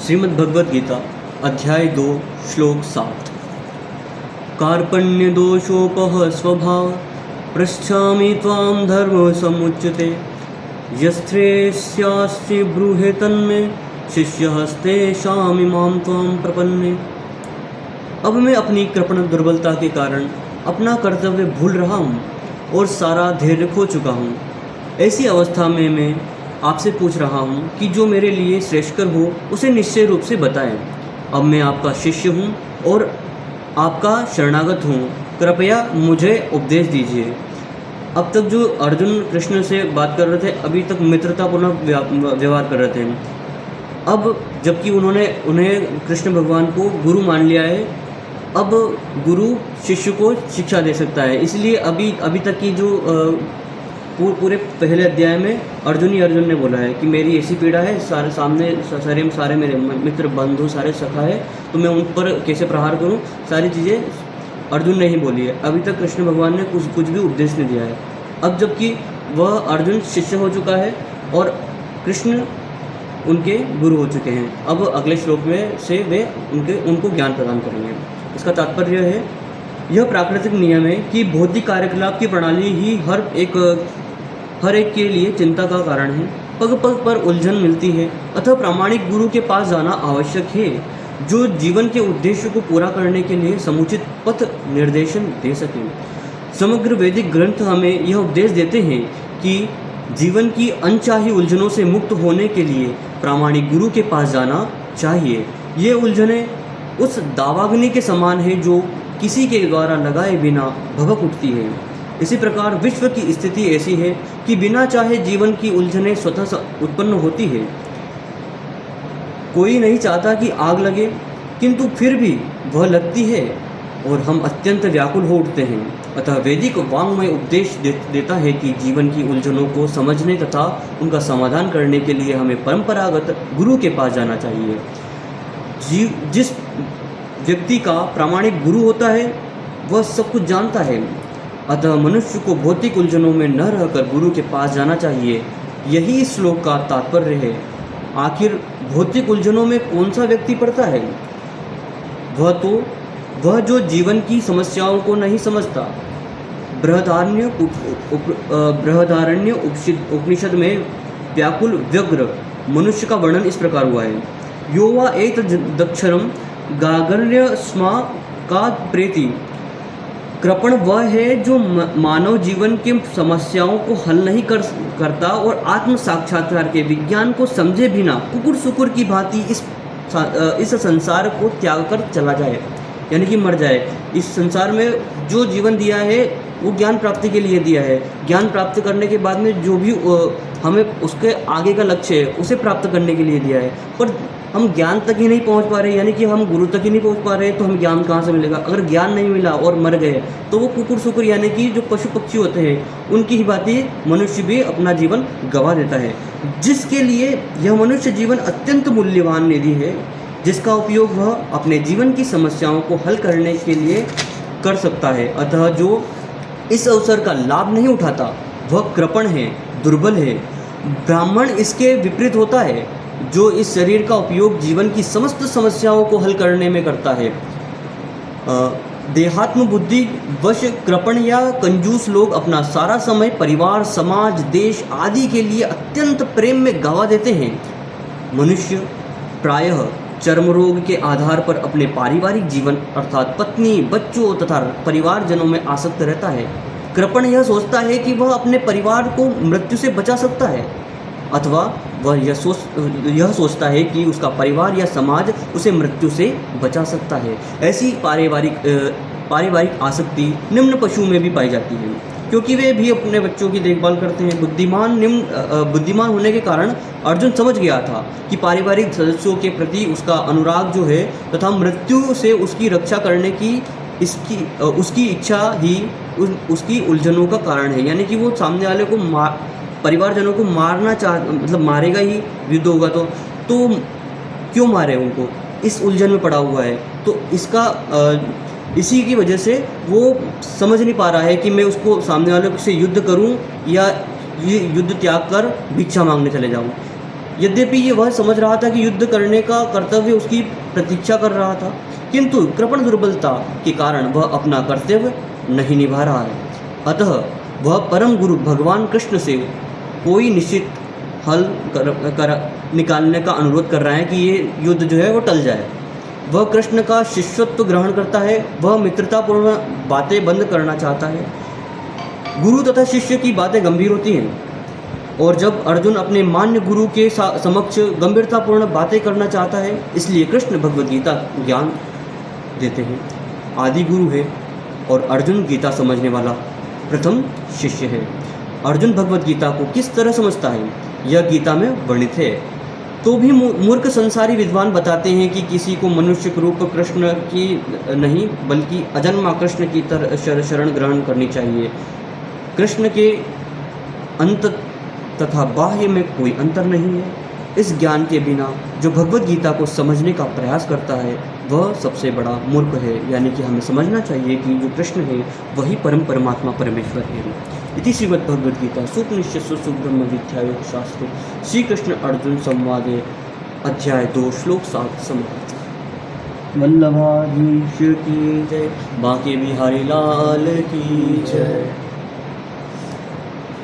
श्रीमद् भगवद गीता अध्याय 2 श्लोक 7। कार्पण्यदोषोपह स्वभाव पृच्छामि त्वां धर्म समुच्यते यस्त्रेस्यास्ति ब्रूहि तन्मे शिष्यस्तेषामि मां त्वां प्रपन्ने। अब मैं अपनी कृपण दुर्बलता के कारण अपना कर्तव्य भूल रहा हूँ और सारा धैर्य खो चुका हूँ। ऐसी अवस्था में मैं आपसे पूछ रहा हूँ कि जो मेरे लिए श्रेष्ठकर हो उसे निश्चय रूप से बताएं। अब मैं आपका शिष्य हूँ और आपका शरणागत हूँ, कृपया मुझे उपदेश दीजिए। अब तक जो अर्जुन कृष्ण से बात कर रहे थे, अभी तक मित्रतापूर्ण व्यवहार कर रहे थे। अब जबकि उन्हें कृष्ण भगवान को गुरु मान लिया है, अब गुरु शिष्य को शिक्षा दे सकता है। इसलिए अभी तक की जो पूरे पहले अध्याय में अर्जुन ने बोला है कि मेरी ऐसी पीड़ा है, सारे मेरे मित्र बंधु सारे सखा है, तो मैं उन पर कैसे प्रहार करूं, सारी चीज़ें अर्जुन ने ही बोली है। अभी तक कृष्ण भगवान ने कुछ भी उपदेश नहीं दिया है। अब जबकि वह अर्जुन शिष्य हो चुका है और कृष्ण उनके गुरु हो चुके हैं, अब अगले श्लोक में से वे उनको ज्ञान प्रदान करेंगे। इसका तात्पर्य है, यह प्राकृतिक नियम है कि भौतिक कार्यकलाप की प्रणाली ही हर एक के लिए चिंता का कारण है। पग पग पर उलझन मिलती है, अतः प्रामाणिक गुरु के पास जाना आवश्यक है, जो जीवन के उद्देश्य को पूरा करने के लिए समुचित पथ निर्देशन दे सके। समग्र वैदिक ग्रंथ हमें यह उपदेश देते हैं कि जीवन की अनचाही उलझनों से मुक्त होने के लिए प्रामाणिक गुरु के पास जाना चाहिए। ये उलझनें उस दावाग्नि के समान है जो किसी के द्वारा लगाए बिना भभक उठती है। इसी प्रकार विश्व की स्थिति ऐसी है कि बिना चाहे जीवन की उलझनें स्वतः उत्पन्न होती है। कोई नहीं चाहता कि आग लगे, किंतु फिर भी वह लगती है और हम अत्यंत व्याकुल हो उठते हैं। अतः वैदिक वाङ्मय उपदेश देता है कि जीवन की उलझनों को समझने तथा उनका समाधान करने के लिए हमें परंपरागत गुरु के पास जाना चाहिए। जिस व्यक्ति का प्रामाणिक गुरु होता है वह सब कुछ जानता है, अतः मनुष्य को भौतिक उलझनों में न रहकर गुरु के पास जाना चाहिए। यही इस श्लोक का तात्पर्य है। आखिर भौतिक उलझनों में कौन सा व्यक्ति पड़ता है? वह जो जीवन की समस्याओं को नहीं समझता। बृहदारण्य उपनिषद में व्याकुल व्यग्र मनुष्य का वर्णन इस प्रकार हुआ है। यो वा एतदक्षरं गागर्य स्मा का प्रेति। कृपण वह है जो मानव जीवन की समस्याओं को हल नहीं करता और आत्म साक्षात्कार के विज्ञान को समझे बिना कुकुर सुकुर की भांति इस संसार को त्याग कर चला जाए, यानी कि मर जाए। इस संसार में जो जीवन दिया है वो ज्ञान प्राप्ति के लिए दिया है। ज्ञान प्राप्त करने के बाद में जो भी हमें उसके आगे का लक्ष्य है उसे प्राप्त करने के लिए दिया है, पर हम ज्ञान तक ही नहीं पहुंच पा रहे, यानी कि हम गुरु तक ही नहीं पहुंच पा रहे, तो हम ज्ञान कहाँ से मिलेगा? अगर ज्ञान नहीं मिला और मर गए तो वो कुकुर सुकुर यानी कि जो पशु पक्षी होते हैं उनकी ही भांति मनुष्य भी अपना जीवन गंवा देता है। जिसके लिए यह मनुष्य जीवन अत्यंत मूल्यवान निधि है, जिसका उपयोग वह अपने जीवन की समस्याओं को हल करने के लिए कर सकता है। अतः जो इस अवसर का लाभ नहीं उठाता वह कृपण है, दुर्बल है। ब्राह्मण इसके विपरीत होता है, जो इस शरीर का उपयोग जीवन की समस्त समस्याओं को हल करने में करता है। देहात्म बुद्धि वश कृपण या कंजूस लोग अपना सारा समय परिवार, समाज, देश आदि के लिए अत्यंत प्रेम में गंवा देते हैं। मनुष्य प्रायः चर्म रोग के आधार पर अपने पारिवारिक जीवन अर्थात पत्नी, बच्चों तथा परिवारजनों में आसक्त रहता है। कृपण यह सोचता है कि वह अपने परिवार को मृत्यु से बचा सकता है, अथवा वह यह सोचता है कि उसका परिवार या समाज उसे मृत्यु से बचा सकता है। ऐसी पारिवारिक आसक्ति निम्न पशु में भी पाई जाती है, क्योंकि वे भी अपने बच्चों की देखभाल करते हैं। बुद्धिमान होने के कारण अर्जुन समझ गया था कि पारिवारिक सदस्यों के प्रति उसका अनुराग जो है तथा मृत्यु से उसकी रक्षा करने की उसकी इच्छा ही उसकी उलझनों का कारण है। यानी कि वो सामने वाले को परिवारजनों को मतलब मारेगा ही, युद्ध होगा तो क्यों मारे उनको? इस उलझन में पड़ा हुआ है। तो इसी की वजह से वो समझ नहीं पा रहा है कि मैं उसको सामने वाले से युद्ध करूं या ये युद्ध त्याग कर भिक्षा मांगने चले जाऊं। यद्यपि ये वह समझ रहा था कि युद्ध करने का कर्तव्य उसकी प्रतीक्षा कर रहा था, किंतु कृपण दुर्बलता के कारण वह अपना कर्तव्य नहीं निभा रहा है। अतः वह परम गुरु भगवान कृष्ण से कोई निश्चित हल निकालने का अनुरोध कर रहा है कि ये युद्ध जो है वो टल जाए। वह कृष्ण का शिष्यत्व ग्रहण करता है, वह मित्रतापूर्ण बातें बंद करना चाहता है। गुरु तथा शिष्य की बातें गंभीर होती हैं, और जब अर्जुन अपने मान्य गुरु के समक्ष गंभीरतापूर्ण बातें करना चाहता है, इसलिए कृष्ण भगवद गीता ज्ञान देते हैं। आदि गुरु है और अर्जुन गीता समझने वाला प्रथम शिष्य है। अर्जुन भगवद गीता को किस तरह समझता है, यह गीता में वर्णित है। तो भी मूर्ख संसारी विद्वान बताते हैं कि किसी को मनुष्य रूप कृष्ण की नहीं बल्कि अजन्मा कृष्ण की तरह शरण ग्रहण करनी चाहिए। कृष्ण के अंत तथा बाह्य में कोई अंतर नहीं है। इस ज्ञान के बिना जो भगवद गीता को समझने का प्रयास करता है वह सबसे बड़ा मूर्ख है। यानी कि हमें समझना चाहिए कि जो कृष्ण है वही परम परमात्मा परमेश्वर है। इति श्रीमद्भगवद्गीता सूपनिषत्सु सुब्रह्म विद्यायोग शास्त्रे श्री कृष्ण अर्जुन संवादे अध्याय 2 श्लोक 7 समाप्त। वल्लभाधीश की जय, बांके बिहारी लाल की जय।